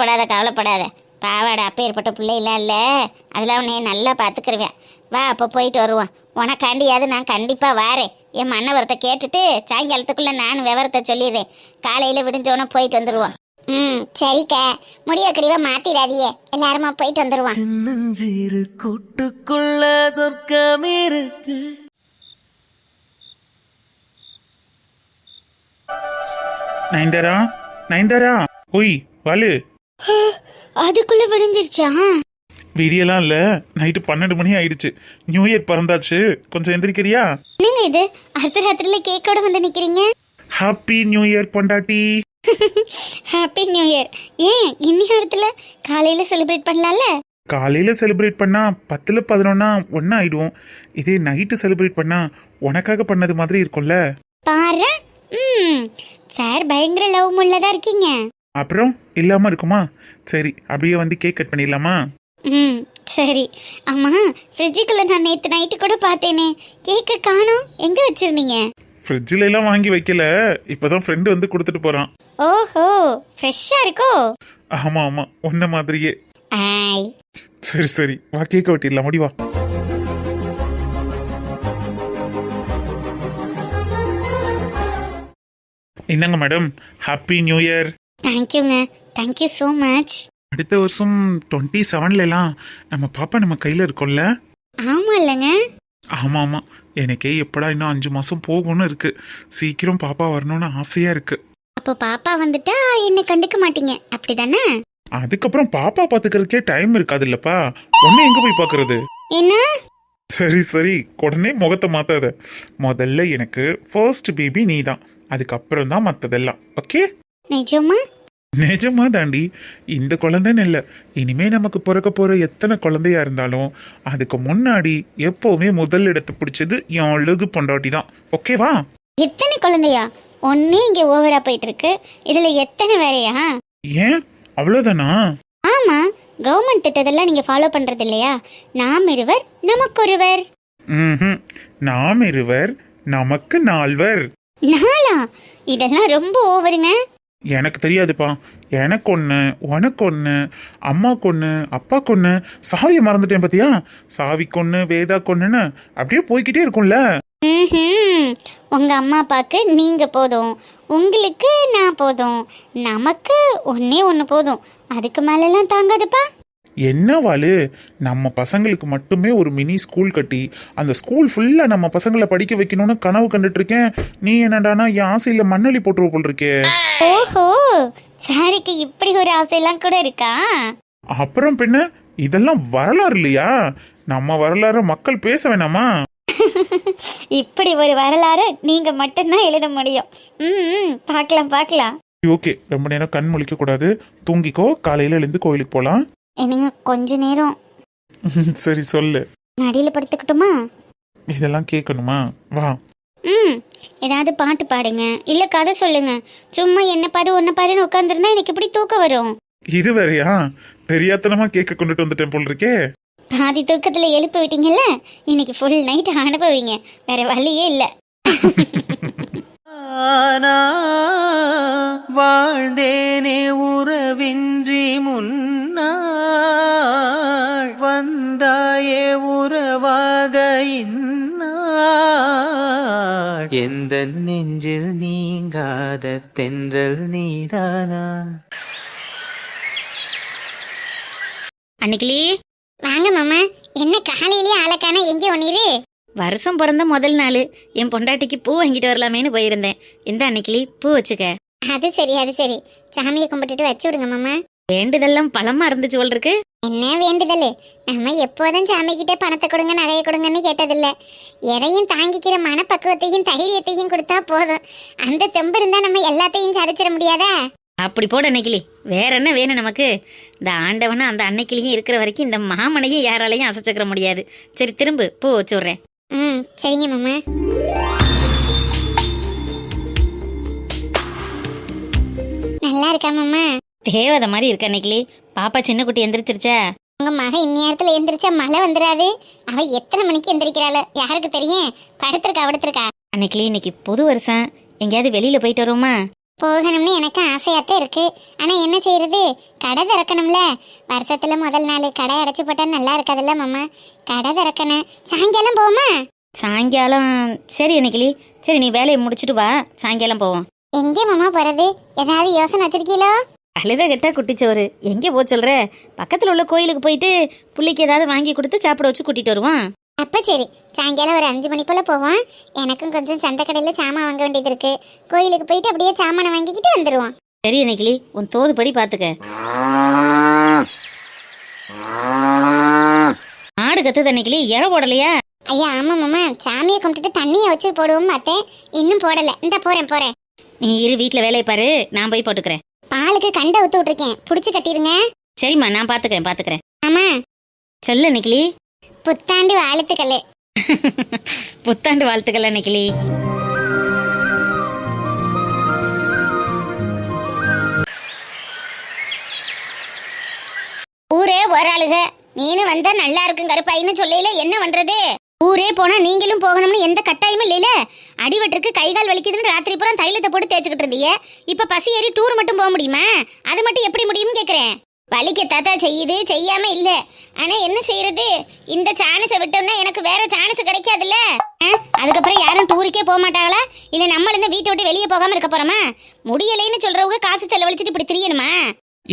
படாத கவலைப்படாத. பாவாடை அப்பேற்பட்ட பிள்ளைலாம் இல்லை, அதெல்லாம் உன்னைய நல்லா பார்த்துக்கிருவேன். வா அப்போ போயிட்டு வருவோம். உனக்காண்டியாவது நான் கண்டிப்பாக வாரேன். என் மன்னவரத்தை கேட்டுட்டு சாயங்காலத்துக்குள்ளே நான் விவரத்தை சொல்லிடுறேன். காலையில் விடிஞ்சோன்னே போயிட்டு வந்துடுவோம். சரிக்கா, முடிய கடிவா மாத்திராதியே, எல்லாருமா போயிட்டு வந்துடுவோம். சின்னஞ்சிறு கூட்டுக்குள்ள சொர்க்கம் இருக்கு. நயன்தாரா, நயன்தாரா, ஒய் வாலு. அதுக்குள்ளே விடிஞ்சிருச்சா? விடியெல்லாம் இல்லை, நைட்டு 12 மணி ஆயிடுச்சு. நியூ இயர் பிறந்தாச்சு, கொஞ்சம் எந்திரிக்கிறியா? என்னங்க இது, அர்த்தராத்திரியில் கேக்கோட வந்து நிற்கிறீங்க? ஹாப்பி நியூ இயர் பொண்டாட்டி. Happy new year. ஏன் இந்நேரத்தில் காலையில் செலிப்ரேட் பண்ணலாம்ல? காலையில் செலிப்ரேட் பண்ணா 10ல் 11 ஒன்றா ஆயிடுவோம். இதே நைட்டு செலிப்ரேட் பண்ணா உனக்காக பண்ணது மாதிரி இருக்கும்ல. பாரு, சார் பயங்கர லவ் முள்ளதா இருக்கீங்க. அப்புறம் இல்லாமல் இருக்குமா? சரி, அப்படியே வந்து கேக் கட் பண்ணிடலாமா? சரி. அம்மா, ஃப்ரிட்ஜுக்குள்ளே நான் நேற்று நைட்டு கூட பார்த்தேனே, கேக்கை காணோம். எங்கே வச்சுருந்தீங்க? ஃப்ரிட்ஜில் எல்லாம் வாங்கி வைக்கல, இப்போதான் ஃப்ரெண்டு வந்து கொடுத்துட்டு போகிறான். ஓஹோ, ஃப்ரெஷ்ஷாக இருக்கோ? ஆமாம் ஆமாம், ஒன்றை மாதிரியே. ஆய், சரி சரி, வா கேக்க வெட்டிடலாம், முடிவா. என்னங்க மேடம், ஹாப்பி நியூ இயர். தேங்க்யூங்க, தேங்க்யூ ஸோ மச். அடுத்த வருஷம் 27லாம் நம்ம பாப்பா நம்ம கையில் இருக்கோம்ல? ஆமாம் இல்லைங்க? ஆமாம் ஆமாம், எனக்கே எப்படா இன்னும் 5 மாதம் போகணும்னு இருக்கு. சீக்கிரம் பாப்பா வரணும்னு ஆசையாக இருக்கு. அப்போ பாப்பா வந்துட்டா என்னை கண்டுக்க மாட்டீங்க, அப்படி தானே? அதுக்கப்புறம் பாப்பா பார்த்துக்கிறதுக்கே டைம் இருக்காது இல்லப்பா, ஒன்று எங்கே போய் பார்க்கறது? என்ன? சரி சரி, உடனே முகத்தை மாத்தாத. முதல்ல எனக்கு ஃபர்ஸ்ட் பேபி நீ தான், அதுக்கப்புறம் தான் மற்றதெல்லாம். ஓகே? நிஜமா? நிஜமா தாண்டி. இந்த குழந்தைன்னு இல்லை, இனிமே நமக்கு பிறக்க போற எத்தனை குழந்தையா இருந்தாலும் அதுக்கு முன்னாடி எப்பவுமே முதல் இடத்தை பிடிச்சது என் அழகு பொண்டாட்டி தான். ஓகேவா? எத்தனை குழந்தையா? ஒன்னே இங்கே ஓவரா போயிட்டு இருக்கு, இதுல எத்தனை வேறையா? ஏன் அவ்வளோதானா? ஆமா, கவர்மெண்ட் திட்டத்தெல்லாம் நீங்க ஃபாலோ பண்றது இல்லையா? நாம் இருவர் நமக்கொருவர். நாம் இருவர் நமக்கு நால்வர். நாளா? இதெல்லாம் ரொம்ப ஓவருங்க. எனக்கு தெரியாதுப்பா. எனக்கு ஒன்று, உனக்கு ஒன்று, அம்மாக்கு ஒன்று, அப்பாக்கு ஒன்று, சாவியை மறந்துட்டேன் பார்த்தியா? சாவிக்கு ஒன்று, வேதாக்கு ஒன்றுன்னு அப்படியே போய்கிட்டே இருக்கும்ல. உங்க அம்மா அப்பாக்கு நீங்க போதும், உங்களுக்கு நான் போதும், நமக்கு ஒன்னே ஒன்று போதும், அதுக்கு மேலெல்லாம் தாங்காதுப்பா. என்ன வாளு, நம்ம பசங்களுக்கு மட்டுமே ஒரு மினி ஸ்கூல் கட்டி அந்த ஸ்கூல் ஃபுல்லாக நம்ம பசங்களை படிக்க வைக்கணும்னு கனவு கண்டுட்டு இருக்கேன். நீ என்னடானா என் ஆசையில் மண்ணலி போட்டுருவ போல் இருக்கே. ஓஹோ, சாருக்கு இப்படி ஒரு ஆசையெல்லாம் கூட இருக்கா? அப்புறம் பின்ன இதெல்லாம் வரலாறு இல்லையா? நம்ம வரலாறு மக்கள் பேச வேணாமா? இப்படி ஒரு வரலாறு நீங்க மட்டும்தான் எழுத முடியும். பார்க்கலாம் பார்க்கலாம். ஓகே, ரொம்ப நேரம் கண் முழிக்க கூடாது, தூங்கிக்கோ. காலையில எழுந்து கோயிலுக்கு போலாம். என்னங்க கொஞ்ச நேரம்? சரி சொல்லு. நடியில படுத்துக்கிட்டுமா? இதெல்லாம் கேட்கணுமா? வா. ஏதாவது பாட்டு பாடுங்க, இல்ல கதை சொல்லுங்க. சும்மா என்ன பாரு ஒன்ன பாருன்னு உட்காந்துருந்தா எனக்கு இப்படி தூக்கம் வரும். இது வேறையா? தெரியாதனமா கேட்க கொண்டுட்டு வந்துட்டேன் போல் இருக்கே. பாதி தூக்கத்துல எழுப்பி விட்டீங்கல்ல, இன்னைக்கு ஃபுல் நைட் அனுபவிங்க, வேற வழியே இல்ல. வாழ்ந்தேனே உறவின்றி முன்னாள், வந்தாயே உறவாக இந்நாள், எந்த நெஞ்சில் நீங்காத தென்றல் நீதானா. அன்னைக்கிளி, வாங்க மாமா. என்ன காலையிலேயே ஆளக்கான, எங்க ஒன்னிரு? வருஷம் பிறந்த முதல் நாள், என் பொண்டாட்டிக்கு பூ வாங்கிட்டு வரலாமேன்னு போயிருந்தேன். இந்த அன்னைக்கிளி பூ வச்சுக்க. அது சரி அது சரி, சாமியை கும்பிட்டுட்டு வச்சு விடுங்க மாமா. வேண்டுதெல்லாம் பழமா இருந்துச்சு போல் இருக்கு. என்ன வேண்டுதல்? நம்ம எப்போதும் சாமி கிட்ட பணத்தை கொடுங்க நகையை கொடுங்கன்னு கேட்டதில்ல. எதையும் தாங்கிக்கிற மனப்பக்குவத்தையும் தைரியத்தையும் கொடுத்தா போதும். அந்த தெம்பு இருந்தா நம்ம எல்லாத்தையும் சாதிச்சிட முடியாதா? அப்படி போட அன்னைக்கிளி, வேற என்ன வேணும் நமக்கு? இந்த ஆண்டவனா அந்த அன்னைக்கிளியும் இருக்கிற வரைக்கும் இந்த மாமனையும் யாராலையும் அசைச்சுக்கிற முடியாது. சரி, திரும்ப பூ வச்சு விட்றேன். சரிங்க மாமா. நல்லா இருக்கா மாமா? தேவதை மாதிரி இருக்க அன்னைக்கிளி. பாப்பா சின்ன குட்டி எந்திரிச்சிருச்சா? உங்க மக இந்நேரத்துல எந்திரிச்சா மழை வந்துடாது. அவ எத்தனை மணிக்கு எந்திரிக்கிறாள் யாருக்கு தெரியும்? படுத்திருக்கா. அன்னைக்கிளி, இன்னைக்கு புது வருஷம், எங்கேயாவது வெளியில போயிட்டு வருவோமா? போகணும்னு எனக்கு ஆசையாத்தான் இருக்கு. ஆனா என்ன செய்யறது, கடை திறக்கணும்ல. வருஷத்துல முதல் நாள் கடை அடைச்சு போட்டா நல்லா இருக்காதுல்ல மாமா. கடை திறக்கணும். சாயங்காலம் போவோமா? சாயங்காலம் சரி அன்னைக்கிளி. சரி நீ வேலையை முடிச்சுட்டு வா, சாயங்காலம் போவோம். எங்கே மாமா போறது? ஏதாவது யோசனை வச்சிருக்கீங்களோ? அழுத கிட்ட குட்டிச்சோறு எங்கே போக சொல்ற? பக்கத்தில் உள்ள கோயிலுக்கு போயிட்டு புள்ளிக்கு ஏதாவது வாங்கி கொடுத்து சாப்பிட வச்சு கூட்டிட்டு வருவான். அப்போ சரி, சாயங்காலம் ஒரு 5 மணி போல் போவோம். எனக்கும் கொஞ்சம் சந்தை கடையில் சாமான் வாங்க வேண்டியது இருக்கு. கோயிலுக்கு போயிட்டு அப்படியே சாமானை வாங்கிக்கிட்டு வந்துடுவோம். சரி அன்னைக்கிளி, உன் தோதுபடி பார்த்துக்க. ஆடு கத்துது அன்னைக்கிளி, இற போடலையா? ஐயா ஆமாம் மாமா, சாமியை கும்பிட்டுட்டு தண்ணியை வச்சு போடுவோம் பார்த்தேன், இன்னும் போடலை. இந்த போறேன். நீ இரு, வீட்டில் வேலையை பாரு, நான் போய் போட்டுக்கிறேன். பாலுக்கு கண்டை ஊத்து விட்டுருக்கேன், புடிச்சு கட்டிருங்க. சரிம்மா, நான் பாத்துக்கிறேன். ஆமா சொல்லு நிக்கிலி. புத்தாண்டு வாழ்த்துக்கள். புத்தாண்டு வாழ்த்துக்கள் நிக்கிலி. ஊரே ஒரு நீனு வந்தா நல்லா இருக்கும் கருப்பாயின்னு சொல்லல, என்ன பண்றது? ஊரே போனா நீங்களும் போகணும்னு எந்த கட்டாயமும் இல்லைல. அடிவட்டுக்கு கை கால் வலிக்குதுன்னு ராத்திரி பூரா தைலத்தை போட்டு தேய்ச்சிக்கிட்டு இருந்தீங்க. இப்ப பசி ஏறி டூர் மட்டும் போக முடியுமா? அது மட்டும் எப்படி முடியும்னு கேக்குறேன். வலிக்க தாத்தா செய்யுது, செய்யாம இல்ல. ஆனா என்ன செய்யறது, இந்த சான்ஸை விட்டோம்னா எனக்கு வேற சான்ஸ் கிடைக்காதுல்ல. அதுக்கப்புறம் யாரும் டூருக்கே போக மாட்டாங்களா? இல்ல நம்மள இந்த வீட்டை விட்டு வெளியே போகாம இருக்க போறோமா? முடியலைன்னு சொல்றவங்க காசு செலவழிச்சிட்டு இப்படி தெரியணுமா?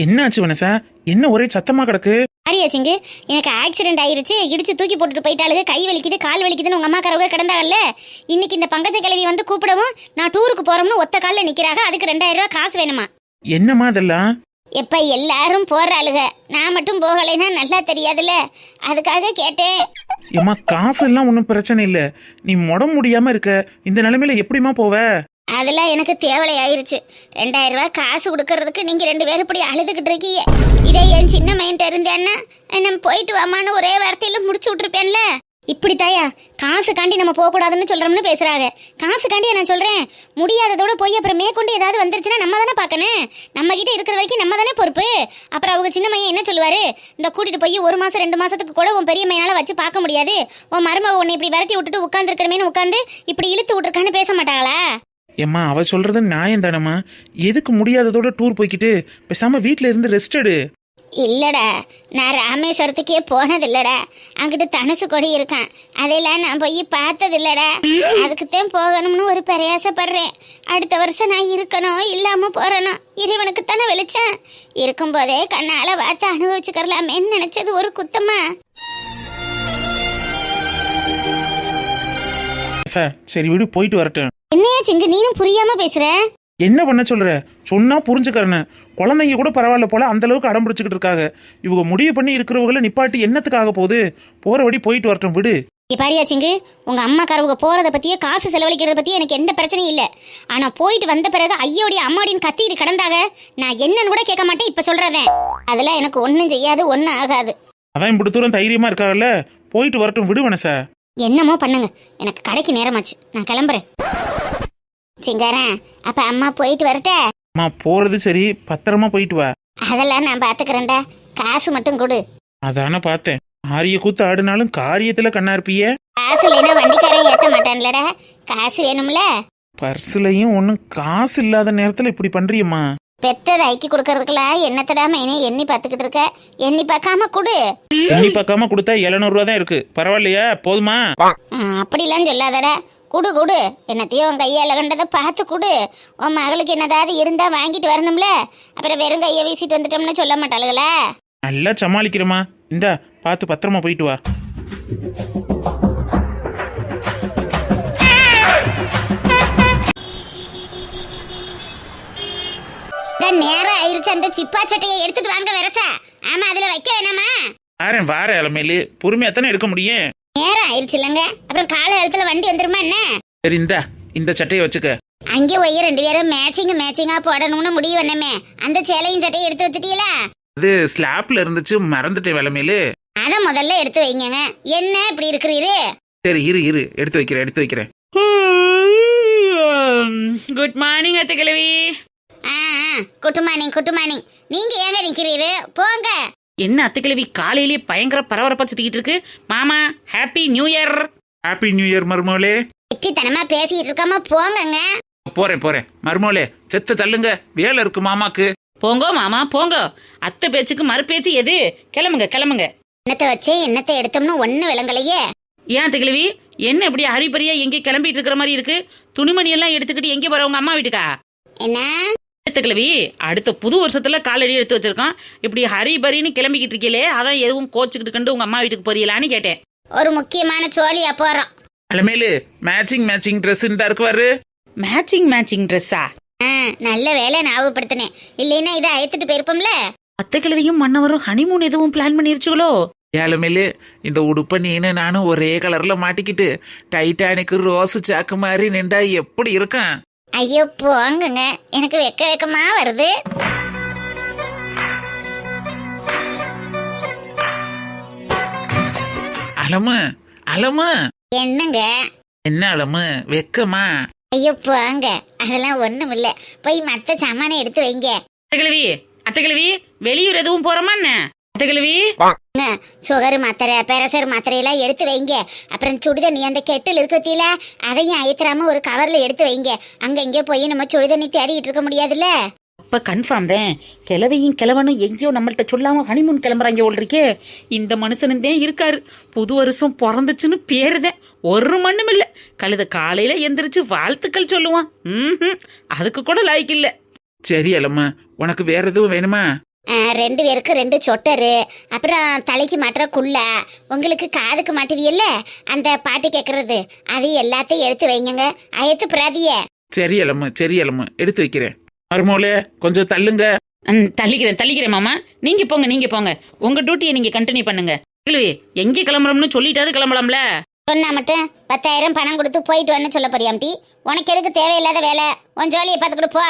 என்னாச்சு வனசா, என்ன ஒரே சத்தமா கிடக்கு? ஆரியாச்சிங்க, எனக்கு ஆக்சிடென்ட் ஆயிருச்சு, இடிச்சு தூக்கி போட்டுட்டு போயிட்டாளுங்க. கை வலிக்குது, கால் வலிக்குதுன்னு உங்க அம்மா கரவுக கிடந்தாங்கல்ல. இன்னைக்கு இந்த பங்கஜ கிழவி வந்து கூப்பிடவும் நான் டூருக்கு போறோம்னு ஒத்த காலில் நிக்கிறாங்க. அதுக்கு 2000 ரூபாய் காசு வேணுமா? என்னமா அதெல்லாம்? எப்ப எல்லாரும் போறாளுக, நான் மட்டும் போகலைன்னா நல்லா தெரியாதுல்ல, அதுக்காக கேட்டேன். ஏமா காசு எல்லாம் ஒன்றும் பிரச்சனை இல்ல, நீ முடியாம இருக்க, இந்த நிலைமையில எப்படிமா போவ? அதெல்லாம் எனக்கு தேவலை ஆயிருச்சு. 2000 ரூபாய் காசு கொடுக்கறதுக்கு நீங்க 2 பேரும் இப்படி அழுதுகிட்டு இருக்கீங்க. இதே என் சின்ன மைண்ட் இருந்தேன்னா நம்ம போயிட்டு வாமான்னு ஒரே வார்த்தையில முடிச்சு விட்டுருப்பேன்ல. இப்படி தாயா காசுக்காண்டி நம்ம போக கூடாதுன்னு சொல்றோம்னு பேசுறாங்க. காசுக்காண்டி நான் சொல்றேன், முடியாததோட போய் அப்புறம் மேற்கொண்டு ஏதாவது வந்துருச்சுன்னா நம்ம தானே பார்க்கணும். நம்ம கிட்ட இருக்கிற வரைக்கும் நம்ம தானே பொறுப்பு. அப்புறம் அவங்க சின்ன மையன் என்ன சொல்லுவாரு, இந்த கூட்டிட்டு போய் 1 மாசம் 2 மாசத்துக்கு கூட உன் பெரிய மையால வச்சு பார்க்க முடியாது, உன் மருமக உன்னை இப்படி விரட்டி விட்டுட்டு உட்காந்துருக்கணுமேனு உட்காந்து இப்படி இழுத்து விட்டுருக்கான்னு பேச மாட்டாங்களா? ஏம்மா அவ சொல்றது நியாயம் தானம்மா. எதுக்கு முடியாததோட டூர் போய்கிட்டு பேசாம வீட்டுல இருந்து ரெஸ்ட் எடு. இல்லடா, நான் ராமேஸ்வரத்துக்கே போனது இல்லடா. அங்கிட்டு தனுசு கொடி இருக்கான், அதெல்லாம் நான் போய் பார்த்தது இல்லடா. அதுக்குத்தான் போகணும்னு ஒரு பிரயாசப்படுறேன். அடுத்த வருஷம் நான் இருக்கணும் இல்லாம போறணும், இறைவனுக்கு தானே வெளிச்சம். இருக்கும்போதே கண்ணால பார்த்து அனுபவிச்சுக்கலாமேன்னு நினைச்சது ஒரு குத்தமா? சரி விடு, போயிட்டு வரட்டும். என்னையா சிங்கு நீனும் புரியாம பேசுற? என்ன பண்ண சொல்ற? சொன்னா புரிஞ்சுக்கறேன்னு. குழந்தைங்க கூட பரவாயில்ல போல அந்த அளவுக்கு அடம் பிடிச்சிக்கிட்டு இருக்காங்க. இவங்க முடிவு பண்ணி இருக்கிறவங்கள நிப்பாட்டி என்னத்துக்காக போகுது? போற வழி போயிட்டு வரட்டும், விடு. பாரியா சிங்கு, உங்க அம்மா கரவுக போறத பத்தியே காசு செலவழிக்கிறத பத்தியே எனக்கு எந்த பிரச்சனையும் இல்ல. ஆனா போயிட்டு வந்த பிறகு ஐயோடைய அம்மாடின்னு கத்திட்டு கிடந்தாங்க, நான் என்னன்னு கூட கேட்க மாட்டேன். இப்ப சொல்றதேன் அதெல்லாம் எனக்கு ஒன்னும் செய்யாது, ஒன்னும் ஆகாது. அதான் இப்படி தூரம் தைரியமா இருக்காங்கல்ல, போயிட்டு வரட்டும், விடு வனசா. என்னமோ பண்ணுங்க, எனக்கு கடைக்கு நேரமாச்சு, நான் கிளம்புறேன். சிங்காரன், அப்ப அம்மா போயிட்டு வரட்ட? அம்மா போறது சரி, பத்திரமா போயிட்டு வா. அதெல்லாம் நான் பாத்துக்கிறேன்டா, காசு மட்டும் கொடு. அதான பார்த்தேன், ஆரிய கூத்து ஆடுனாலும் காரியத்துல கண்ணா இருப்பிய. காசு இல்லைன்னா வண்டிக்காரன் ஏத்த மாட்டான்லடா, காசு வேணும்ல. பர்சுலயும் ஒன்னும் காசு இல்லாத நேரத்துல இப்படி பண்றியம்மா. பெத்ததை ஐக்கி கொடுக்கறதுக்கெல்லாம் என்னத்தடா மைனே எண்ணி பார்த்துக்கிட்டு இருக்க? எண்ணி பார்க்காம கொடு. எண்ணி பார்க்காம கொடுத்தா 700 ரூபா தான் இருக்கு, பரவாயில்லையா? போதுமா? அப்படிலாம் சொல்லாதடா, குடு குடு. என்னத்தையும் உன் கையால கண்டதை பார்த்து குடு. உன் மகளுக்கு என்னதாவது இருந்தா வாங்கிட்டு வரணும்ல. அப்புறம் வெறும் கையை வீசிட்டு வந்துட்டோம்னு சொல்ல மாட்டாளுங்களா? நல்லா சமாளிக்கிறமா. இந்தா பார்த்து பத்திரமா போயிட்டு வா. நேரம் ஆயிருச்சு, அந்த சிப்பா சட்டையை எடுத்துட்டு வாங்க வரசா. ஆமா, அதுல வைக்க வேணாமா? வார இளமையில பொறுமையா தானே எடுக்க முடியும். நேரம் ஆயிருச்சு இல்லங்க, அப்புறம் கால இடத்துல வண்டி வந்துருமா என்ன? சரி, இந்த சட்டையை வச்சுக்க. அங்கே போய் 2 பேரும் மேட்சிங்கா போடணும்னு முடிவு பண்ணமே. அந்த சேலையும் சட்டையை எடுத்து வச்சுட்டீங்களா? அது ஸ்லாப்ல இருந்துச்சு, மறந்துட்டேன் இளமையில. அத முதல்ல எடுத்து வைங்க. என்ன இப்படி இருக்கிறீரு? சரி இரு எடுத்து வைக்கிறேன். குட் மார்னிங் அத்தை கிழவி. Good morning. நீங்க ஏங்க நிக்கிறீரு? போங்க. என்ன அத்துக்கிழவி காலையிலேயே பயங்கர பரபரப்பா சுத்திக்கிட்டு இருக்கு. மாமா happy new year. Happy new year மருமகளே. வெற்றித்தனமா பேசிட்டு இருக்காம போங்கங்க. போறேன் மருமோளே செத்த தள்ளுங்க, வேலை இருக்கு மாமாக்கு. போங்க மாமா போங்க, அத்தை பேச்சுக்கு மறு பேச்சு எது? கிளம்புங்க. என்னத்தை வச்சே என்னத்தை எடுத்தோம்னு ஒண்ணு விளங்கலையே. ஏன் திகிழவி, என்ன இப்படி ஹரிபரியா எங்கே கிளம்பிட்டு இருக்கிற மாதிரி இருக்கு? துணிமணி எல்லாம் எடுத்துக்கிட்டு எங்கே போற, உங்க அம்மா வீட்டுக்கா? என்ன கிழவி, அடுத்த புது வருஷத்துல காலடி எடுத்து வச்சிருக்கான், இப்படி ஹரிபரின்னு கிளம்பிக்கிட்டு இருக்கீங்களே, அதான் எதுவும் கோச்சுக்கிட்டு கண்டு உங்க அம்மா வீட்டுக்கு போறீங்களான்னு கேட்டேன். ஒரு முக்கியமான சோழியா போறோம். அலமேலு மேட்சிங் ட்ரெஸ் இந்த இருக்குவாரு. மேட்சிங் ட்ரெஸ்ஸா? நல்ல வேலை ஞாபகப்படுத்தினேன், இல்லைன்னா இதை அழைத்துட்டு போயிருப்போம்ல. அத்தை கிழவியும் மன்னவரும் ஹனிமூன் எதுவும் பிளான் பண்ணிருச்சுகளோ? ஏலமேலு, இந்த உடுப்ப நீனு நானும் ஒரே கலர்ல மாட்டிக்கிட்டு டைட்டானிக்கு ரோஸ் சாக்கு மாதிரி நின்றா எப்படி இருக்கும்? ஐயோ போங்கங்க, எனக்கு வெக்கமா வருது. அலமு என்னங்க? என்ன அலமு, வெக்கமா? ஐயோ போங்க, அதெல்லாம் ஒண்ணும் இல்ல. போய் மத்த சாமானை எடுத்து வைங்க. அத்தை கிழவி வெளியூர் எதுவும் போறோமா என்ன? அத்தை கிழவி, சுகர் மாத்திரை, பெரசர் மாத்திரை எல்லாம் எடுத்து வைங்க. அப்புறம் சுடுதண்ணி அந்த கெட்டில் இருக்கத்தில அதையும் அயத்துறாம ஒரு கவர்ல எடுத்து வைங்க. அங்க இங்க போய் நம்ம சுடுதண்ணி தேடிட்டு இருக்க முடியாதுல்ல. அப்ப கன்ஃபார்ம் தான், கிழவியும் கிழவனும் எங்கேயோ நம்மள்ட்ட சொல்லாம ஹனிமூன் கிளம்புறாங்க ஓல்றிக்கே. இந்த மனுஷனும் தான் இருக்காரு, புது வருஷம் பிறந்துச்சுன்னு பேருதான், ஒரு மண்ணும் இல்ல. கழுத காலையில எந்திரிச்சு வாழ்த்துக்கள் சொல்லுவான். அதுக்கு கூட லாய்க்கு இல்ல. சரி அலமு, உனக்கு வேற எதுவும் வேணுமா? 2 பேருக்கு 2 சொட்டரு, அப்புறம் தலைக்கு மாட்டுற குள்ள, உங்களுக்கு காதுக்கு மாட்டுவியல்ல அந்த பாட்டு கேட்கறது, அது எல்லாத்தையும் எடுத்து வைங்க. அயத்து பிராதிய. சரி அலமு எடுத்து வைக்கிறேன். மருமோளே கொஞ்சம் தள்ளுங்க. தள்ளிக்கிறேன் மாமா. நீங்க போங்க, உங்க டியூட்டியை நீங்க கண்டினியூ பண்ணுங்க. கிழவி, எங்க கிளம்புறோம்னு சொல்லிட்டாது கிளம்பலாம்ல. சொன்னா மட்டும் 10,000 பணம் கொடுத்து போயிட்டு வரணும்னு சொல்ல போறியாம்டி? உனக்கு எதுக்கு தேவையில்லாத வேலை? உன் ஜோலியை பார்த்துக்கிட்டு போ.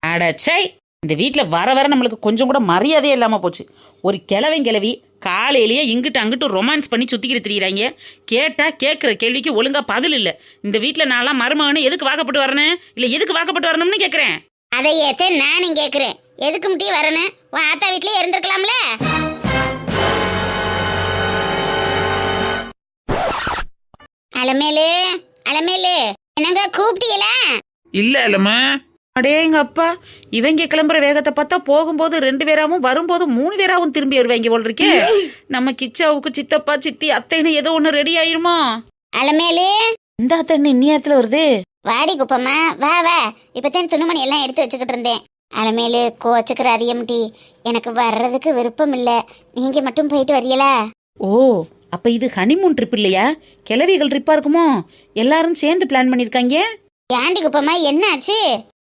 அடச்சை, இந்த வீட்டில் வர நம்மளுக்கு கொஞ்சம் கூட மரியாதையே இல்லாமல் போச்சு. ஒரு கிழவி காலையிலேயே இங்கிட்டு அங்கிட்டு ரொமான்ஸ் பண்ணி சுற்றிக்கிட்டு திரியிறாங்க. கேட்டால் கேட்குற கேள்விக்கு ஒழுங்கா பதில் இல்லை. இந்த வீட்டில் நான்லாம் மருமகனு எதுக்கு வாக்கப்பட்டு வரணும், இல்லை எதுக்கு வாக்கப்பட்டு வரணும்னு கேட்குறேன். அதை ஏத்த நானும் கேட்குறேன், எதுக்கு முட்டி வரணும்? உன் ஆத்தா வீட்லயே இருந்திருக்கலாம்ல. அலமேலு என்னங்க கூப்பிட்டீங்களா? இல்ல அலமு. அடே எங்க அப்பா, இவங்க கிளம்புற வேகத்தை பார்த்தா போகும்போது 2 பேராவும் வரும்போது 3 பேராவும் திரும்பி வருவாங்க போல் இருக்கே. நம்ம கிச்சாவுக்கு சித்தப்பா சித்தி அத்தைன்னு ஏதோ ஒண்ணு ரெடி ஆயிருமோ? அலமேலு, இந்த அத்தை இன்னியத்துல வருது. வாடி குப்பம்மா, வா. இப்பதான் துணிமணி எல்லாம் எடுத்து வச்சுக்கிட்டு இருந்தேன். அலமேலு, கோச்சுக்கிற அதிகம்டி, எனக்கு வர்றதுக்கு விருப்பம் இல்ல, நீங்க மட்டும் போயிட்டு வரீங்களா? ஓ, அப்ப இது ஹனிமூன் ட்ரிப் இல்லையா, கிளவிகள் ட்ரிப்பா இருக்குமோ? எல்லாரும் சேர்ந்து பிளான் பண்ணிருக்காங்க. ஏண்டி குப்பம்மா, என்ன ஆச்சு?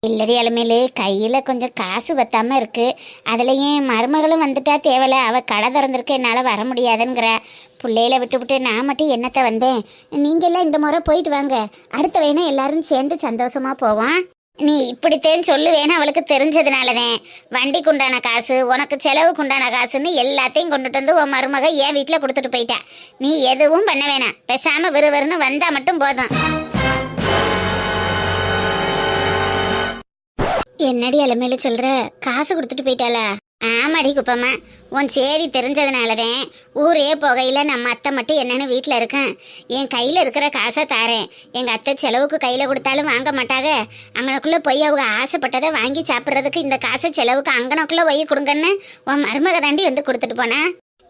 இல்லடி அலமேலு, கையில கொஞ்சம் காசு பத்தாம இருக்கு. அதுல ஏன் மருமகளும் வந்துட்டா தேவல, அவ கடை திறந்திருக்கு, என்னால வர முடியாதுங்கிற. பிள்ளையில விட்டு நான் மட்டும் என்னத்த வந்தேன். நீங்க எல்லாம் இந்த முறை போயிட்டு வாங்க, அடுத்த வேணா எல்லாரும் சேர்ந்து சந்தோஷமா போவான். நீ இப்படித்தேன்னு சொல்லுவேன்னு அவளுக்கு தெரிஞ்சதுனாலதான். வண்டிக்கு உண்டான காசு, உனக்கு செலவுக்கு உண்டான காசுன்னு எல்லாத்தையும் கொண்டுட்டு வந்து உன் மருமக என் வீட்டுல கொடுத்துட்டு போயிட்டா. நீ எதுவும் பண்ண வேணாம், பேசாம விறுவிறுன்னு வந்தா மட்டும் போதும். என்னடி அலமேலு சொல்ற, காசு கொடுத்துட்டு போயிட்டாளா? ஆமாடி குப்பம்மா, உன் சேரி தெரிஞ்சதுனாலதான் ஊரே போகையில நம்ம அத்தை மட்டும் என்னன்னு வீட்டில் இருக்கேன். என் கையில் இருக்கிற காசை தாரேன். எங்கள் அத்தை செலவுக்கு கையில் கொடுத்தாலும் வாங்க மாட்டாங்க. அங்கனக்குள்ளே போய் அவங்க ஆசைப்பட்டதை வாங்கி சாப்பிட்றதுக்கு இந்த காசை செலவுக்கு அங்கனக்குள்ளே போய் கொடுங்கன்னு உன் மருமக தாண்டி வந்து கொடுத்துட்டு போனா.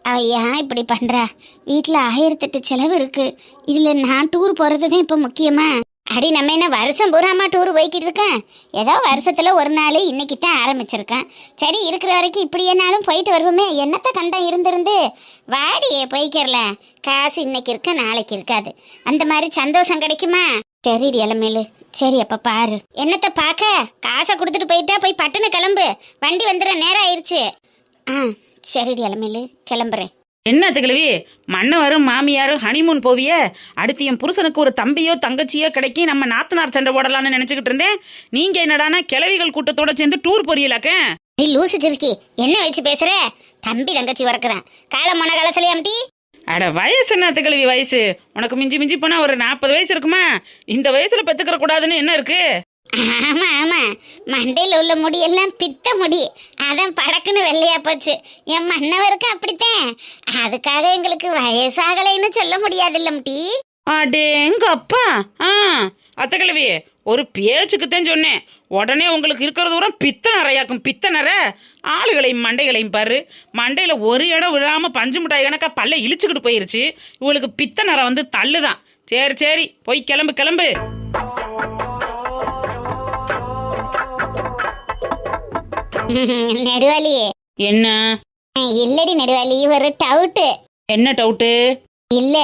அவ ஏன் இப்படி பண்ணுறா? வீட்டில் 1008 செலவு இருக்குது, இதில் நான் டூர் போகிறது தான் இப்போ முக்கியமா? அடி, நம்ம என்ன வருஷம் பூராமா டூர் போய்கிட்டு இருக்கேன்? ஏதோ வருஷத்துல ஒரு நாள் இன்னைக்கு தான் ஆரம்பிச்சிருக்கேன். சரி, இருக்கிற வரைக்கும் இப்படியேனாலும் போயிட்டு வருவோமே, என்னத்த கண்டம் இருந்திருந்து. வாடியே போய்க்கிறலாம், காசு இன்னைக்கு இருக்க நாளைக்கு இருக்காது, அந்த மாதிரி சந்தோஷம் கிடைக்குமா? சரிடி அலமேலு, சரி அப்ப பாரு. என்னத்த பார்க்க, காசை கொடுத்துட்டு போயிட்டா போய் பட்டுன்னு கிளம்பு, வண்டி வந்துடுற நேரம் ஆயிடுச்சு. சரிடி அலமேலு, கிளம்புறேன். என்ன கிழவி, மன்னவரும் மாமியாரும் ஹனிமூன் போவிய, அடுத்து என் புருஷனுக்கு ஒரு தம்பியோ தங்கச்சியோ கிடைக்கி நம்ம நாத்தனார் சண்டை போடலான்னு நினைச்சுக்கிட்டு இருந்தேன். நீங்க என்னடானா கிழவிகள் கூட்டத்தோட சேர்ந்து டூர் போறீங்களாக்க? நீ லூசு சிரிக்கி, என்ன வச்சு பேசுற? தம்பி தங்கச்சி வரக்குறான், காலம் மன காலத்துலயாம்டி. அட வயசு என்ன கிழவி வயசு? உனக்கு மிஞ்சி போனா ஒரு 40 வயசு இருக்குமா? இந்த வயசுல பெத்துக்கிற கூடாதுன்னு என்ன இருக்கு? ஆமா, மண்டையில் உள்ள முடியெல்லாம் பித்த முடி, அதான் படக்குன்னு வெள்ளையா போச்சு. என் மன்னவருக்கு அப்படித்தான், அதுக்காக எங்களுக்கு வயசாகலைன்னு சொல்ல முடியாதுல்ல முட்டி. அடேங்க அப்பா. அத்தை கிழவி, ஒரு பேச்சுக்குத்தான் சொன்னேன். உடனே உங்களுக்கு இருக்கிற தூரம் பித்த நிறையாக்கும், பித்த நிற ஆளுகளையும் மண்டைகளையும் பாரு. மண்டையில ஒரு இடம் விழாம பஞ்சு மிட்டாய் கணக்கா பல்ல இழிச்சுக்கிட்டு போயிருச்சு. இவளுக்கு பித்த நிறம் வந்து தள்ளுதான். சரி சரி, போய் கிளம்பு கிளம்பு. நெடுவாளி, என்ன இல்லடி நெடுவாளி, ஒரு டவுட்டு. என்ன டவுட்டு? இல்ல,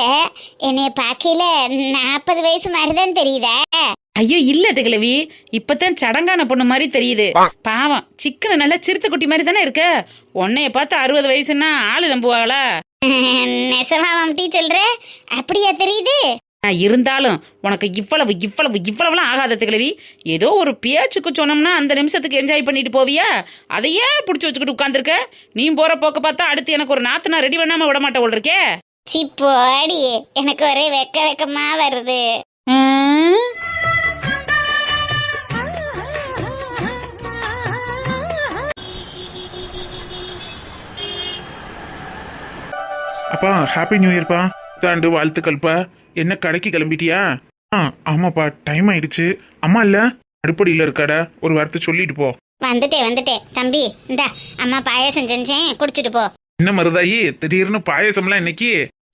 என்னைய பாக்கையில 40 வயசு மாதிரிதான் தெரியுதா? ஐயோ இல்ல கிழவி, இப்பதான் சடங்கான பொண்ணு மாதிரி தெரியுது. பாவம், சிக்கன நல்லா சிறுத்தை குட்டி மாதிரி தானே இருக்க. உன்னைய பார்த்து 60 வயசுன்னா ஆளு நம்புவாங்களா? நெசமாம் டீ சொல்ற, அப்படியா தெரியுது? இருந்தாலும் உனக்கு இவ்வளவுலாம் ஆகாத கிழவி. ஏதோ ஒரு பேச்சுக்கு சொன்னோம்னா அந்த நிமிஷத்துக்கு என்ஜாய் பண்ணிட்டு போவியா? அதையே பிடிச்சி வச்சுக்கிட்டு உட்காந்துருக்க. நீ போற போக்க பார்த்தா அடுத்து எனக்கு ஒரு நாத்து நான் ரெடி பண்ணாம விட மாட்டேன் போல் இருக்கே. சிப்போடி, எனக்கு ஒரே வெக்கமா வருது. அப்பா ஹாப்பி நியூ இயர்ப்பா. தாண்டு வாழ்த்துக்கள்ப்பா. என்ன கடைக்கு கிளம்பிட்டியா? ஆமாப்பா, டைம் ஆயிடுச்சு. அம்மா இல்ல, அடுப்படியில் இருக்காடா, ஒரு வார்த்தை சொல்லிட்டு போ. வந்துட்டேன் தம்பி, இந்தா அம்மா பாயாசம் செஞ்சேன், குடிச்சிட்டு போ. என்ன மருதாயி, திடீர்னு பாயசம்லாம் இன்னைக்கு?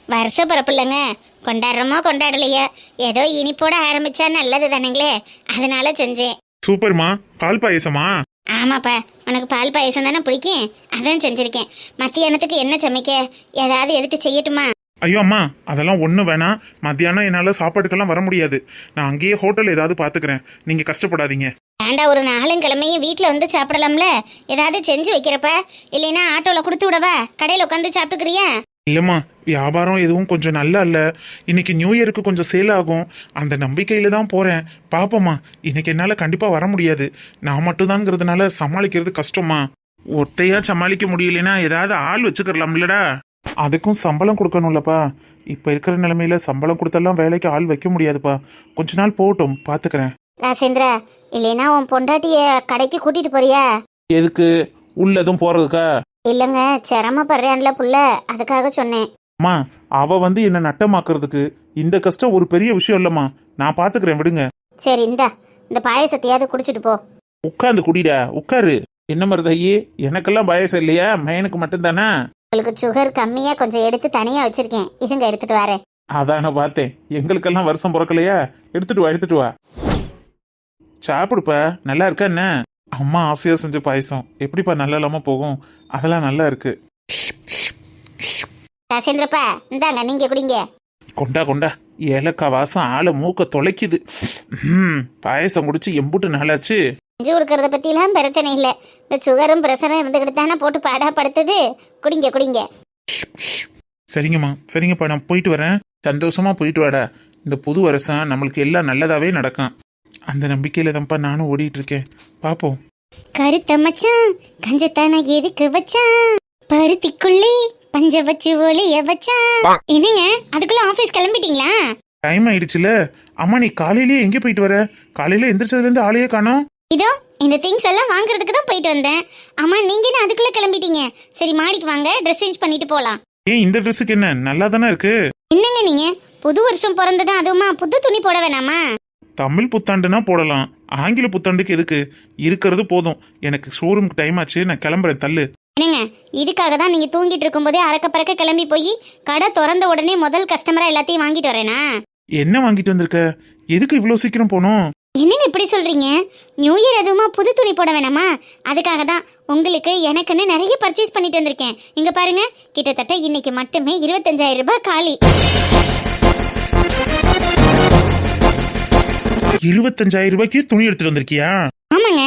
வருஷ பிறப்பில்லைங்க, கொண்டாடுறோமோ கொண்டாடலையா, ஏதோ இனிப்போட ஆரம்பிச்சா நல்லது தானுங்களே, அதனால செஞ்சேன். சூப்பர்மா. பால் பாயசமா? ஆமாப்பா, உனக்கு பால் பாயசம் தானே பிடிக்கும், அதான் செஞ்சிருக்கேன். மத்தியானத்துக்கு என்ன சமைக்க, ஏதாவது எடுத்து செய்யட்டுமா? ஐயோ அம்மா, அதெல்லாம் ஒன்றும் வேணாம். மத்தியானம் என்னால் சாப்பாட்டுக்கெல்லாம் வர முடியாது. நான் அங்கேயே ஹோட்டல் ஏதாவது பார்த்துக்கிறேன், நீங்கள் கஷ்டப்படாதீங்க. ஏண்டா, ஒரு 4 கிழமையும் வீட்டில் வந்து சாப்பிடலாம்ல, ஏதாவது செஞ்சு வைக்கிறப்ப, இல்லைன்னா ஆட்டோவில் கொடுத்து விடவா, கடையில் உட்காந்து சாப்பிட்டுக்கிறியா? இல்லைம்மா, வியாபாரம் எதுவும் கொஞ்சம் நல்லா இல்லை. இன்னைக்கு நியூ இயருக்கு கொஞ்சம் சேல் ஆகும், அந்த நம்பிக்கையில் தான் போகிறேன். பாப்போம்மா, இன்னைக்கு என்னால் கண்டிப்பாக வர முடியாது. நான் மட்டும்தாங்கிறதுனால சமாளிக்கிறது கஷ்டமா. ஒத்தையாக சமாளிக்க முடியலன்னா ஏதாவது ஆள் வச்சுக்கிறலாம்லடா. அதுக்கும் சம்பளம் கொடுக்கணும்லப்பா. இப்போ இருக்கிற நிலைமையில சம்பளம் கொடுத்தெல்லாம் வேலைக்கு ஆள் வைக்க முடியாதுப்பா. கொஞ்ச நாள் போகட்டும், பார்த்துக்கிறேன். ராசேந்திரா, இல்லைன்னா உன் பொண்டாட்டிய கடைக்கு கூட்டிட்டு போறியா? எதுக்கு? உள்ளதும் போகிறதுக்கா? இல்லைங்க, சிரமப்படுறேன்ல புள்ள, அதுக்காக சொன்னேன். அம்மா, அவ வந்து என்ன நட்டமாக்குறதுக்கு இந்த கஷ்டம் ஒரு பெரிய விஷயம் இல்லம்மா. நான் பாத்துக்கிறேன், விடுங்க. சரி, இந்த பாயசத்தையாவது குடிச்சிட்டு போ. உட்காந்து குடிடா, உட்காரு. என்ன மருதாயி, எனக்கெல்லாம் பாயசம் இல்லையா? மையனுக்கு மட்டும்தானா? உங்களுக்கு சுகர் கம்மியா கொஞ்சம் எடுத்து தனியா வச்சிருக்கேன், இருங்க எடுத்துட்டு வரேன். அதான் நான் பார்த்தேன், எங்களுக்கெல்லாம் வருஷம் பிறக்கலையா? எடுத்துட்டு வா. சாப்பிடுப்பா, நல்லா இருக்கா என்ன? அம்மா ஆசையா செஞ்ச பாயசம் எப்படிப்பா நல்லா இல்லாம போகும்? அதெல்லாம் நல்லா இருக்கு. ராசேந்திரப்பா, இந்தாங்க நீங்க குடிங்க. கொண்டா, ஏலக்காய் வாசம் ஆளை மூக்க தொலைக்குது. பாயசம் குடிச்சு எம்புட்டு நாளாச்சு. செஞ்சு கொடுக்கறத பத்திலாம் பிரச்சனை இல்லை, இந்த சுகரும் பிரஷரும் இருந்துகிட்டு தானே போட்டு பாடா படுத்துது. குடிங்க. சரிங்கப்பா, நான் போயிட்டு வரேன். சந்தோஷமா போயிட்டு வாடா. இந்த புது வருஷம் நம்மளுக்கு எல்லாம் நல்லதாவே நடக்கும். அந்த நம்பிக்கையில தான்ப்பா நானும் ஓடிட்டு இருக்கேன். பாப்போம். கருத்த மச்சான் கஞ்சத்தான எதுக்கு வச்சான், பருத்திக்குள்ளே பஞ்ச வச்சு ஒளிய வச்சான். என்னங்க, அதுக்குள்ள ஆபீஸ் கிளம்பிட்டீங்களா? டைம் ஆயிடுச்சுல. அம்மா, நீ காலையிலேயே எங்க போயிட்டு வர? காலையில எந்திரிச்சதுல இருந்து ஆளையே காணோம். இதோ இந்த திங்ஸ் எல்லாம் வாங்குறதுக்கு தான் போயிட்டு வந்தேன். ஆமா, நீங்க என்ன அதுக்குள்ள கிளம்பிட்டீங்க? சரி, மாடிக்கு வாங்க, ட்ரெஸ் சேஞ்ச் பண்ணிட்டு போலாம். ஏன் இந்த ட்ரெஸ்ஸுக்கு என்ன, நல்லா தானே இருக்கு? என்னங்க நீங்க, புது வருஷம் பிறந்தது அதுவுமா புது துணி போட வேணாமா? தமிழ் புத்தாண்டுனா போடலாம், ஆங்கில புத்தாண்டுக்கு எதுக்கு? இருக்கிறது போதும். எனக்கு ஷோரூம்க்கு டைம் ஆச்சு, நான் கிளம்புறேன். தள்ளு. என்னங்க, இதுக்காக தான் நீங்க தூங்கிட்டு இருக்கும்போதே அறக்க பறக்க கிளம்பி போய் கடை திறந்த உடனே முதல் கஸ்டமரா எல்லாத்தையும் வாங்கிட்டு வரேனா? என்ன வாங்கிட்டு வந்திருக்க? எதுக்கு இவ்வளவு சீக்கிரம் போனோம்? என்னங்க இப்படி சொல்றீங்க? நியூ இயர் அதுவுமா புது துணி போட வேணாமா? அதுக்காக தான் உங்களுக்கு எனக்குன்னு நிறைய பர்ச்சேஸ் பண்ணிட்டு வந்திருக்கேன். இங்க பாருங்க, கிட்டத்தட்ட இன்னைக்கு மட்டுமே 25,000 ரூபாய் காலி. 25,000 ரூபாய்க்கு துணி எடுத்துட்டு வந்திருக்கியா? ஆமாங்க,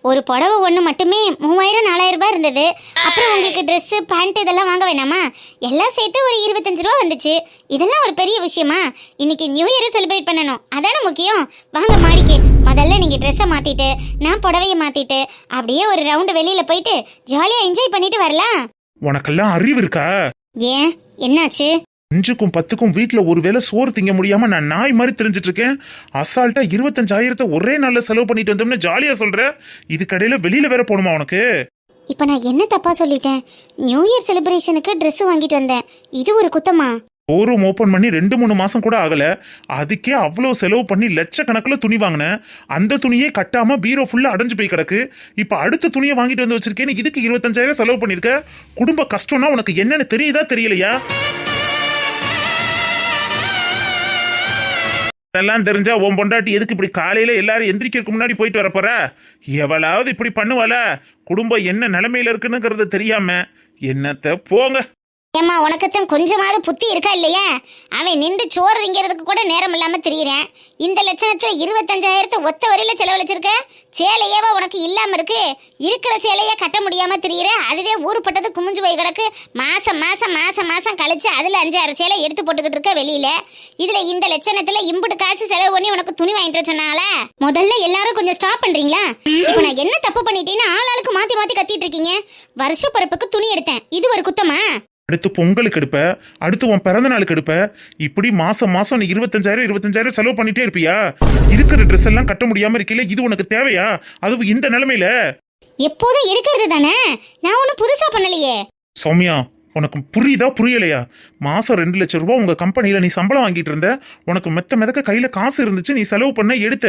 ஒரு புடவை ஒன்று மட்டுமே 3,000-4,000 ரூபாய் இருந்தது. அப்புறம் உங்களுக்கு ட்ரெஸ் பேண்ட் இதெல்லாம் வாங்க வேணாமா? எல்லாம் சேர்த்து ஒரு 25 ரூபா வந்துச்சு. இதெல்லாம் ஒரு பெரிய விஷயமா? இன்னைக்கு நியூ இயரை செலிப்ரேட் பண்ணணும், அதான முக்கியம். வாங்க மாடிக்கு. முதல்ல நீங்க ட்ரெஸ்ஸை மாத்திட்டு நான் புடவையை மாத்திட்டு அப்படியே ஒரு ரவுண்டு வெளியில போயிட்டு ஜாலியா என்ஜாய் பண்ணிட்டு வரலாம். உனக்கெல்லாம் அறிவு இருக்கா? ஏன், என்னாச்சு? 5க்கும் 10க்கும் வீட்டுல ஒருவேளை சோறு திங்க முடியாம நான் நாய் மாதிரி தெரிஞ்சிட்டு இருக்கேன். அசால்ட்டா 25,000 ஒரே நாள்ல செலவு பண்ணிட்டு வந்தோம்னு ஜாலியா சொல்ற. இது கடையில வெளியில வேற போகணுமா உனக்கு? இப்ப நான் என்ன தப்பா சொல்லிட்டேன்? நியூ இயர் செலிப்ரேஷனுக்கு ட்ரெஸ் வாங்கிட்டு வந்தேன், இது ஒரு குத்தமா? ஷோரூம் ஓப்பன் பண்ணி 2-3 மாசம் கூட ஆகல, அதுக்கே அவ்வளோ செலவு பண்ணி லட்சக்கணக்கில் துணி வாங்கினேன். அந்த துணியே கட்டாம பீரோ ஃபுல்லா அடைஞ்சு போய் கிடக்கு. இப்ப அடுத்த துணியை வாங்கிட்டு வந்து வச்சிருக்கேன். இதுக்கு 25,000 செலவு பண்ணிருக்க. குடும்ப கஷ்டம்னா உனக்கு என்னன்னு தெரியுதா தெரியலையா? அதெல்லாம் தெரிஞ்சா உன் பொண்டாட்டி எதுக்கு இப்படி காலையில எல்லாரும் எந்திரிக்கிறதுக்கு முன்னாடி போயிட்டு வர போற? எவளாவது இப்படி பண்ணுவாள? குடும்பம் என்ன நிலைமையில இருக்குன்னுங்கிறது தெரியாம என்னத்த போங்க. ஏம்மா உனக்குத்தான் கொஞ்சமாவது புத்தி இருக்கா இல்லையா? அவன் நின்று சோறு திங்கிறதுக்கு கூட நேரம் இல்லாம திரியிறேன். இந்த லட்சணத்துல 25,000 ஒத்த வரையில செலவழிச்சிருக்க. சேலையவா உனக்கு இல்லாம இருக்கு? இருக்கிற சேலைய கட்ட முடியாம திரியிற. அதுவே ஊருப்பட்டது குமிஞ்சு போய் கிடக்கு. மாசம் மாசம் மாசம் மாசம் கழிச்சு அதுல 5-6 சேலை எடுத்து போட்டுக்கிட்டு இருக்க வெளியில. இதுல இந்த லட்சணத்துல இம்புட்டு காசு செலவு பண்ணி உனக்கு துணி வாங்கிட்டு சொன்னால முதல்ல எல்லாரும் கொஞ்சம் ஸ்டாப் பண்றீங்களா? இப்ப நான் என்ன தப்பு பண்ணிட்டேன்னு ஆளாளுக்கு மாத்தி மாத்தி கத்திட்டு இருக்கீங்க. வருஷ பிறப்புக்கு துணி எடுத்தேன், இது ஒரு குத்தமா? அடுத்து பொங்கலுக்கு எடுப்ப, அடுத்து உன் பிறந்த நாளுக்கு எடுப்ப. இப்படி மாசம் மாசம் நீ 25,000 செலவு பண்ணிட்டே இருப்பியா? இருக்கிற ட்ரெஸ் எல்லாம் கட்ட முடியாம இருக்கல, இது உனக்கு தேவையா? அதுவும் இந்த நிலைமையில. எப்போதும் எடுக்கிறது தானே, நான் ஒன்னும் புதுசா பண்ணலையே. சௌமியா, உனக்கு புரியுதா புரியலையா? மாசம் 2 லட்சம் ரூபாய் உங்க கம்பெனியில நீ சம்பளம் வாங்கிட்டு இருந்த. உனக்கு மெதக்க கையில காசு இருந்துச்சு, நீ செலவு பண்ண எடுத்த.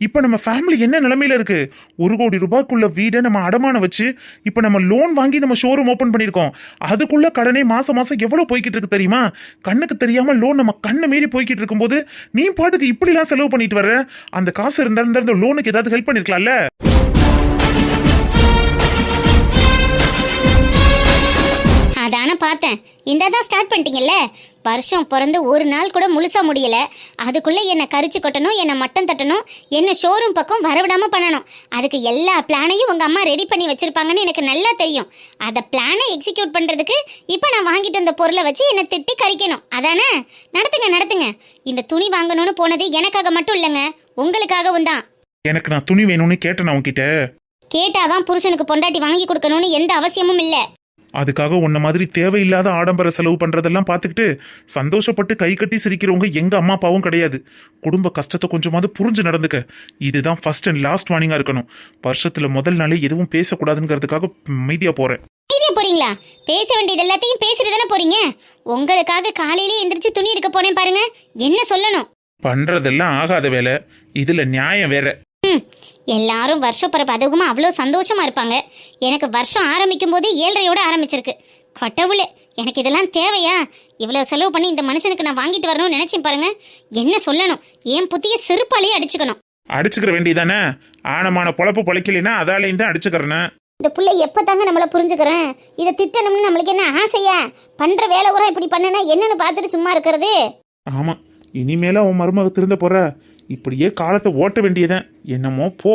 இப்ப நம்ம ஃபேமிலி என்ன நிலைமையில இருக்கு? 1 கோடி ரூபாய்க்குள்ள வீடை நம்ம அடமானம் வச்சு இப்ப நம்ம லோன் வாங்கி நம்ம ஷோரூம் ஓபன் பண்ணிருக்கோம். அதுக்குள்ள கடனே மாசம் மாசம் எவ்வளவு போய்கிட்டு இருக்கு தெரியுமா? கண்ணுக்கு தெரியாம லோன் நம்ம கண்ணு மீறி போய்கிட்டு இருக்கும்போது நீ பாட்டுக்கு இப்படி எல்லாம் செலவு பண்ணிட்டு வர்ற. அந்த காசு இருந்தா இந்த லோனுக்கு ஏதாவது ஹெல்ப் பண்ணிருக்கலாம்ல? அதான பார்த்தேன். இந்ததான் ஸ்டார்ட் பண்ணிட்டீங்கல்ல. வருஷம் பிறந்து ஒரு நாள் கூட முழுசா முடியல, அதுக்குள்ள என்ன கரிச்சு கொட்டணும், என்ன மட்டம் தட்டணும், என்ன ஷோரூம் பக்கம் வரவிடாம பண்ணணும். அதுக்கு எல்லா பிளானையும் உங்க அம்மா ரெடி பண்ணி வச்சிருப்பாங்கன்னு எனக்கு நல்லா தெரியும். அந்த பிளானை எக்ஸிக்யூட் பண்றதுக்கு இப்ப நான் வாங்கிட்டு வந்த பொருளை வச்சு என்ன திட்டி கரிக்கணும். அதானே? நடத்துங்க நடத்துங்க. இந்த துணி வாங்கணும்னு போனது எனக்காக மட்டும் இல்லைங்க, உங்களுக்காகவும் தான். எனக்கு நான் துணி வேணும்னு கேட்டேன் உன்கிட்ட. கேட்டாதான் புருஷனுக்கு பொண்டாட்டி வாங்கி கொடுக்கணும்னு எந்த அவசியமும் இல்லை. அதுக்காக உன்ன மாதிரி தேவையில்லாத ஆடம்பர செலவு பண்றதெல்லாம் பார்த்துக்கிட்டு சந்தோஷப்பட்டு கை கட்டி சிரிக்கிறவங்க எங்க அம்மா அப்பாவும் கிடையாது. குடும்ப கஷ்டத்தை கொஞ்சமாவது புரிஞ்சு நடந்துக்க. இதுதான் ஃபர்ஸ்ட் அண்ட் லாஸ்ட் வார்னிங்கா இருக்கணும். வருஷத்துல முதல் நாளே எதுவும் பேசக்கூடாதுங்கிறதுக்காக மீதியா போறேன். போறீங்களா? பேச வேண்டியது எல்லாத்தையும் பேசிட்டு தானே போறீங்க. உங்களுக்காக காலையிலே எந்திரிச்சு துணி எடுக்க போனேன் பாருங்க. என்ன சொல்லணும்? பண்றதெல்லாம் ஆகாத வேலை, இதுல நியாயம் வேற. எல்லாரும் வருஷ பிறப்பு அதுவுமா அவ்வளோ சந்தோஷமா இருப்பாங்க. எனக்கு வருஷம் ஆரம்பிக்கும் போதே 7:30யோட ஆரம்பிச்சிருக்கு. கடவுளே, எனக்கு இதெல்லாம் தேவையா? இவ்வளோ செலவு பண்ணி இந்த மனுஷனுக்கு நான் வாங்கிட்டு வரணும்னு நினைச்சேன் பாருங்க. என்ன சொல்லணும்? என் புத்திய செருப்பாலேயே அடிச்சுக்கணும். அடிச்சுக்கிற வேண்டியதானே? ஆனமான பொழப்பு பொழைக்கலைன்னா அதாலையும் தான் அடிச்சுக்கிறேன்னு. இந்த பிள்ளை எப்பதாங்க நம்மள புரிஞ்சுக்கிறேன்? இதை திட்டணும்னு நம்மளுக்கு என்ன ஆசையா? பண்ற வேலை கூட இப்படி பண்ணுனா என்னன்னு பார்த்துட்டு சும்மா இருக்கிறது? ஆமா, இனிமேல உன் மருமக திருந்த போற. இப்படியே காலத்தை ஓட்ட வேண்டியதான். என்னமோ போ.